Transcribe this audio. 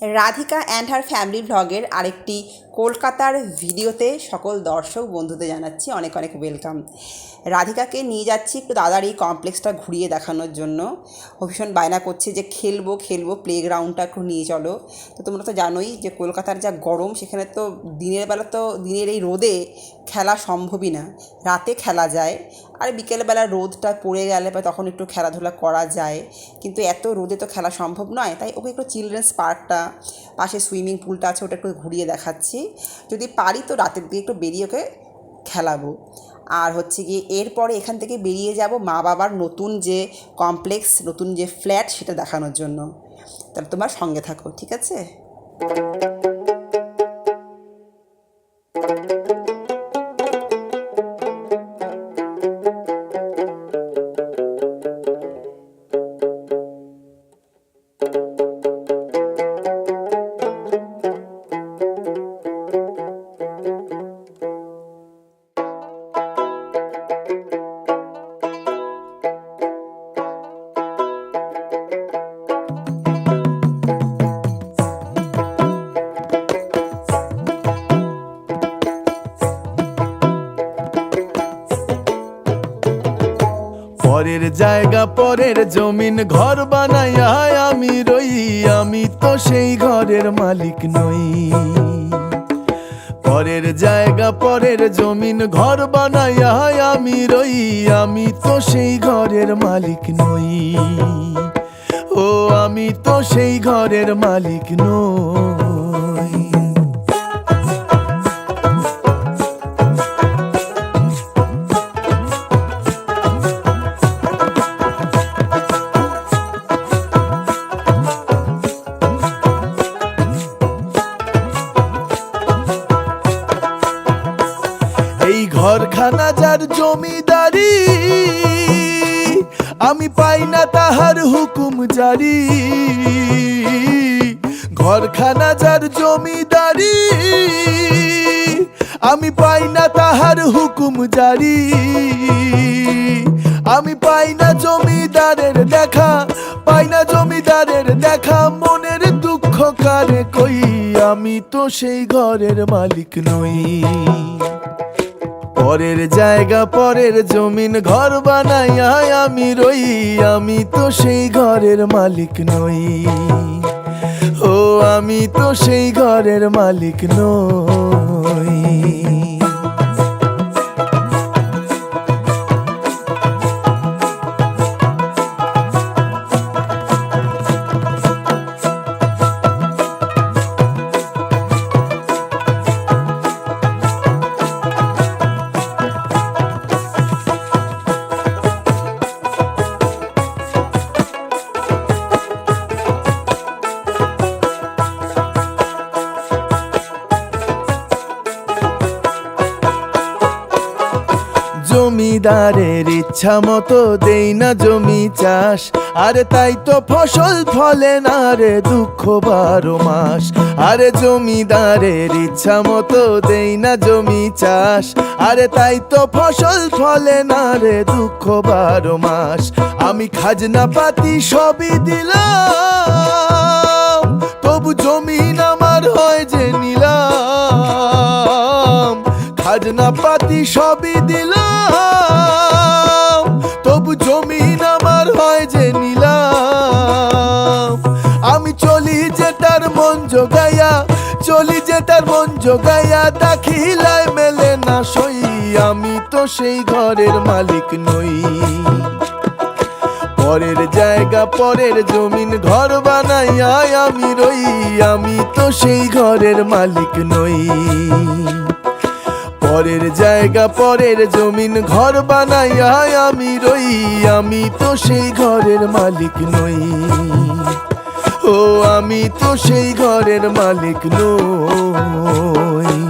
Radhika and her family ভ্লগের আরেকটি কলকাতার ভিডিওতে সকল দর্শক বন্ধুদের জানাচ্ছি অনেক অনেক ওয়েলকাম। রাধিকাকে নিয়ে যাচ্ছি একটু দাদার এই কমপ্লেক্সটা ঘুরিয়ে দেখানোর জন্য। ভীষণ বায়না করছে যে খেলবো প্লেগ্রাউন্ডটা একটু নিয়ে চলো। তো তোমরা তো জানোই যে কলকাতার যা গরম, সেখানে তো দিনের বেলা তো দিনের এই রোদে খেলা সম্ভবই না, রাতে খেলা যায়। আর বিকেলবেলা রোদটা পড়ে গেলে বা তখন একটু খেলাধুলা করা যায়, কিন্তু এত রোদে তো খেলা সম্ভব নয়। তাই ওকে একটু চিলড্রেন্স পার্কটা, পাশে সুইমিং পুলটা আছে, ওটা একটু ঘুরিয়ে দেখাচ্ছি। যদি পারি তো রাতের দিকে একটু বেরিয়ে ওকে খেলাবো। আর হচ্ছে গিয়ে এরপরে এখান থেকে বেরিয়ে যাব মা বাবার নতুন যে কমপ্লেক্স, নতুন যে ফ্ল্যাট, সেটা দেখানোর জন্য। তাহলে তোমার সঙ্গে থাকো, ঠিক আছে? পরের জায়গা পরের জমিন ঘর বানাইয়া আমি রই, আমি তো সেই ঘরের মালিক নই। পরের জায়গা পরের জমিন ঘর বানাইয়া আমি রই, আমি তো সেই ঘরের মালিক নই। ও আমি তো সেই ঘরের মালিক নই। এই ঘরখানা যার জমিদারি, আমি পাই না তাহার হুকুম জারি। ঘরখানা যার জমিদারি, আমি পাই না তাহার হুকুম জারি। আমি পাই না জমিদারের দেখা, পাই না জমিদারের দেখা, মনের দুঃখ কারে কই, আমি তো সেই ঘরের মালিক নই। পরের জায়গা পরের জমিন ঘর বানাইয়া আমি রই, আমি তো সেই ঘরের মালিক নই। ও আমি তো সেই ঘরের মালিক নই। জমিদারের ইচ্ছা মতো দেই না জমি চাষ, আরে তাই তো ফসল ফলে না রে দুঃখ 12 মাস। আরে জমিদারের ইচ্ছা মতো দেই না জমি চাষ, আরে তাই তো ফসল ফলে না রে দুঃখ 12 মাস। আমি খাজনা পাতি সবই দিলাম, তবু জমিন আমার হয় যে নিলাম। খাজনা পাতি সবই দিলাম, তবু জমিন আমার হয় যে নিলাম। আমি চলি যে তার মন জোগাইয়া, চলি যে তার মন জোগাইয়া, দাখিলায় মেলে না সই, আমি তো সেই ঘরের মালিক নই। পরের জায়গা পরের জমিন ঘর বানাইয়া আমি রই, আমি তো সেই ঘরের মালিক নই। পরের জায়গা পরের জমিন ঘর বানাইয়া আমি রই, আমি তো সেই ঘরের মালিক নই। ও আমি তো সেই ঘরের মালিক নই।